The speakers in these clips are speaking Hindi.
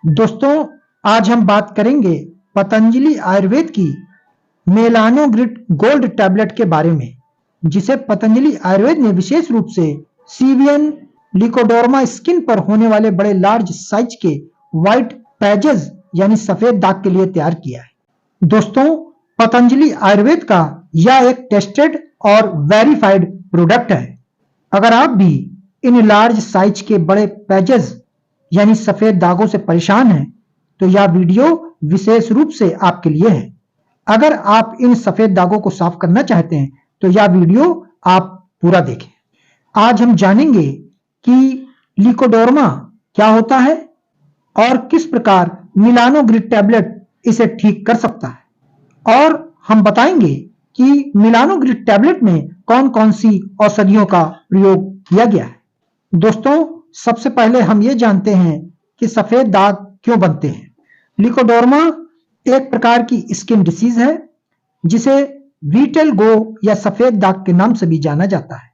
दोस्तों, आज हम बात करेंगे पतंजलि आयुर्वेद की मेलानोग्रिड गोल्ड टैबलेट के बारे में, जिसे पतंजलि आयुर्वेद ने विशेष रूप से सीवियन लिकोडोर्मा स्किन पर होने वाले बड़े लार्ज साइज के व्हाइट पैजेस यानी सफेद दाग के लिए तैयार किया है। दोस्तों, पतंजलि आयुर्वेद का यह एक टेस्टेड और वेरीफाइड प्रोडक्ट है। अगर आप भी इन लार्ज साइज के बड़े पैजेस यानी सफेद दागों से परेशान हैं, तो यह वीडियो विशेष रूप से आपके लिए है। अगर आप इन सफेद दागों को साफ करना चाहते हैं, तो यह वीडियो आप पूरा देखें। आज हम जानेंगे कि लिकोडोर्मा क्या होता है और किस प्रकार मिलानोग्रिड टैबलेट इसे ठीक कर सकता है, और हम बताएंगे कि मिलानोग्रिड टैबलेट में कौन कौन सी औषधियों का प्रयोग किया गया है। दोस्तों, सबसे पहले हम ये जानते हैं कि सफेद दाग क्यों बनते हैं। लिकोडोर्मा एक प्रकार की स्किन डिसीज है जिसे वीटल गो या सफेद दाग के नाम से भी जाना जाता है।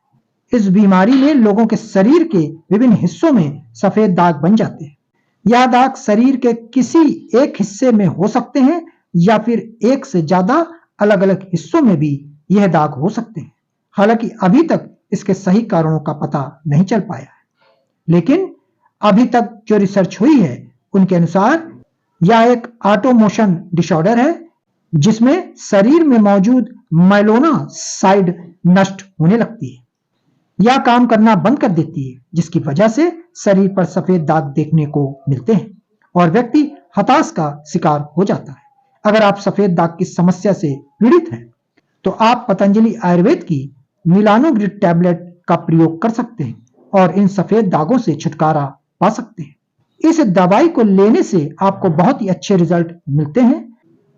इस बीमारी में लोगों के शरीर के विभिन्न हिस्सों में सफेद दाग बन जाते हैं। यह दाग शरीर के किसी एक हिस्से में हो सकते हैं या फिर एक से ज्यादा अलग अलग हिस्सों में भी यह दाग हो सकते हैं। हालांकि अभी तक इसके सही कारणों का पता नहीं चल पाया है, लेकिन अभी तक जो रिसर्च हुई है उनके अनुसार यह एक ऑटोमोशन डिसऑर्डर है जिसमें शरीर में मौजूद माइलोना साइड नष्ट होने लगती है या काम करना बंद कर देती है, जिसकी वजह से शरीर पर सफेद दाग देखने को मिलते हैं और व्यक्ति हताश का शिकार हो जाता है। अगर आप सफेद दाग की समस्या से पीड़ित हैं, तो आप पतंजलि आयुर्वेद की मिलानोग्रिड टैबलेट का प्रयोग कर सकते हैं और इन सफेद दागों से छुटकारा पा सकते हैं। इस दवाई को लेने से आपको बहुत ही अच्छे रिजल्ट मिलते हैं।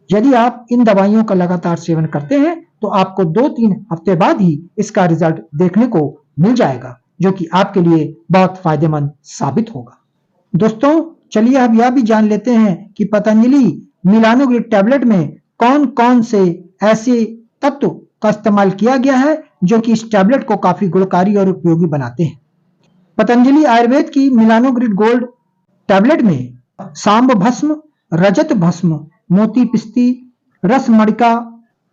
यदि आप इन दवाइयों का लगातार सेवन करते हैं, तो आपको 2-3 हफ्ते बाद ही इसका रिजल्ट देखने को मिल जाएगा, जो कि आपके लिए बहुत फायदेमंद साबित होगा। दोस्तों, चलिए अब यह भी जान लेते हैं कि पतंजलि मिलानोग्रिड टैबलेट में कौन कौन से ऐसे तत्व का इस्तेमाल किया गया है जो कि इस टैबलेट को काफी गुणकारी और उपयोगी बनाते हैं। पतंजलि आयुर्वेद की मिलानोग्रिड गोल्ड टैबलेट में सांब भस्म, रजत भस्म, मोती पिस्ती, रस मणिका,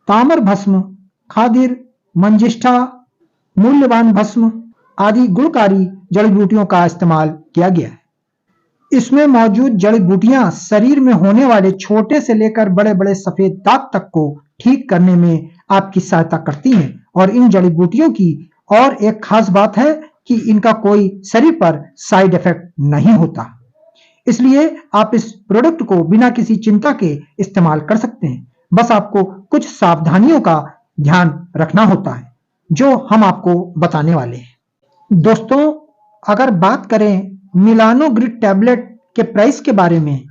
तामर भस्म, खादिर, मंजिष्ठा, मूल्यवान भस्म आदि गुणकारी जड़ी बूटियों का इस्तेमाल किया गया है। इसमें मौजूद जड़ी बूटियां शरीर में होने वाले छोटे से लेकर बड़े बड़े सफेद दाग तक को ठीक करने में आपकी सहायता करती हैं, और इन जड़ी बूटियों की और एक खास बात है कि इनका कोई शरीर पर साइड इफेक्ट नहीं होता। इसलिए आप इस प्रोडक्ट को बिना किसी चिंता के इस्तेमाल कर सकते हैं। बस आपको कुछ सावधानियों का ध्यान रखना होता है जो हम आपको बताने वाले हैं। दोस्तों, अगर बात करें मिलानोग्रिड टैबलेट के प्राइस के बारे में,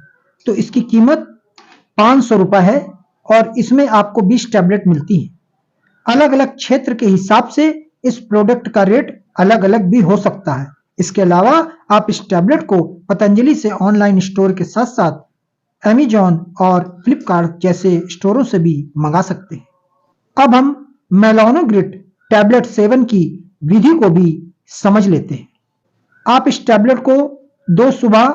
तो इसकी कीमत 500 रुपए है और इसमें आपको 20 टैबलेट मिलती हैं। अलग अलग क्षेत्र के हिसाब से इस प्रोडक्ट का रेट अलग अलग भी हो सकता है। इसके अलावा आप इस टैबलेट को पतंजलि से ऑनलाइन स्टोर के साथ साथ Amazon और फ्लिपकार्ट जैसे स्टोरों से भी मंगा सकते हैं। अब हम मेलानोग्रिड टैबलेट सेवन की विधि को भी समझ लेते हैं। आप इस टैबलेट को 2 सुबह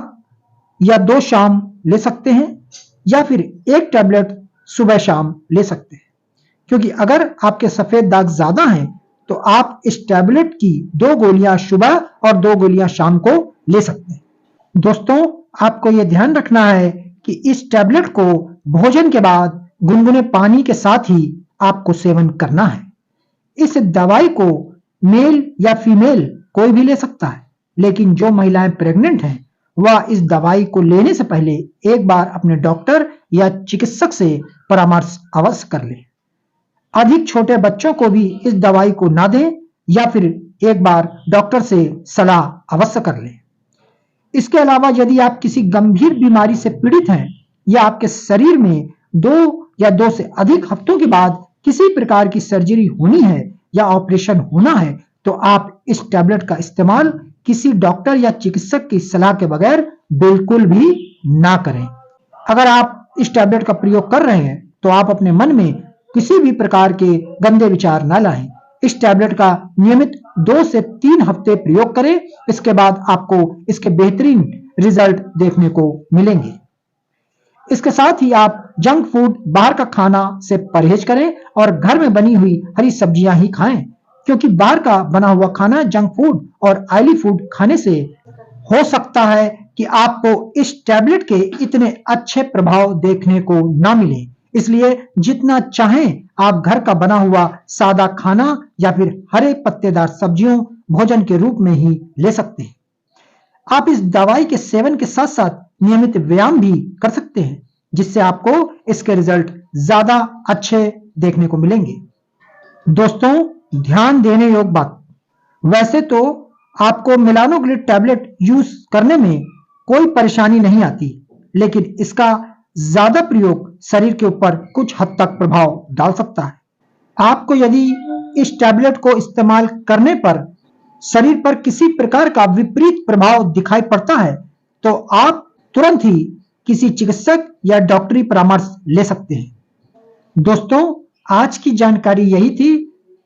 या 2 शाम ले सकते हैं, या फिर एक टैबलेट सुबह शाम ले सकते हैं, क्योंकि अगर आपके सफेद दाग ज्यादा हैं, तो आप इस टैबलेट की 2 गोलियां सुबह और 2 गोलियां शाम को ले सकते हैं। दोस्तों, आपको यह ध्यान रखना है कि इस टैबलेट को भोजन के बाद गुनगुने पानी के साथ ही आपको सेवन करना है। इस दवाई को मेल या फीमेल कोई भी ले सकता है, लेकिन जो महिलाएं प्रेग्नेंट हैं वह इस दवाई को लेने से पहले एक बार अपने डॉक्टर या चिकित्सक से परामर्श अवश्य कर लें। अधिक छोटे बच्चों को भी इस दवाई को ना दें, या फिर एक बार डॉक्टर से सलाह अवश्य कर लें। इसके अलावा यदि आप किसी गंभीर बीमारी से पीड़ित हैं या आपके शरीर में 2 या 2 से अधिक हफ्तों के बाद किसी प्रकार की सर्जरी होनी है या ऑपरेशन होना है, तो आप इस टैबलेट का इस्तेमाल किसी डॉक्टर या चिकित्सक की सलाह के बगैर बिल्कुल भी ना करें। अगर आप इस टैबलेट का प्रयोग कर रहे हैं, तो आप अपने मन में किसी भी प्रकार के गंदे विचार न लाएं। इस टैबलेट का नियमित 2 से 3 हफ्ते प्रयोग करें। इसके बाद आपको इसके बेहतरीन रिजल्ट देखने को मिलेंगे। इसके साथ ही आप जंक फूड, बाहर का खाना से परहेज करें और घर में बनी हुई हरी सब्जियां ही खाएं, क्योंकि बाहर का बना हुआ खाना, जंक फूड और ऑयली फूड खाने से हो सकता है कि आपको इस टैबलेट के इतने अच्छे प्रभाव देखने को ना मिले। इसलिए जितना चाहें आप घर का बना हुआ सादा खाना या फिर हरे पत्तेदार सब्जियों भोजन के रूप में ही ले सकते हैं। आप इस दवाई के सेवन के साथ साथ नियमित व्यायाम भी कर सकते हैं, जिससे आपको इसके रिजल्ट ज्यादा अच्छे देखने को मिलेंगे। दोस्तों, ध्यान देने योग्य बात, वैसे तो आपको मेलानोग्लिड टैबलेट यूज करने में कोई परेशानी नहीं आती, लेकिन इसका ज्यादा प्रयोग शरीर के ऊपर कुछ हद तक प्रभाव डाल सकता है। आपको यदि इस टैबलेट को इस्तेमाल करने पर शरीर पर किसी प्रकार का विपरीत प्रभाव दिखाई पड़ता है, तो आप तुरंत ही किसी चिकित्सक या डॉक्टरी परामर्श ले सकते हैं। दोस्तों, आज की जानकारी यही थी।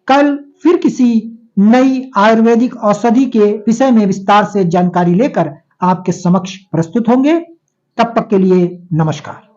कल फिर किसी नई आयुर्वेदिक औषधि के विषय में विस्तार से जानकारी लेकर आपके समक्ष प्रस्तुत होंगे। तब तक के लिए नमस्कार।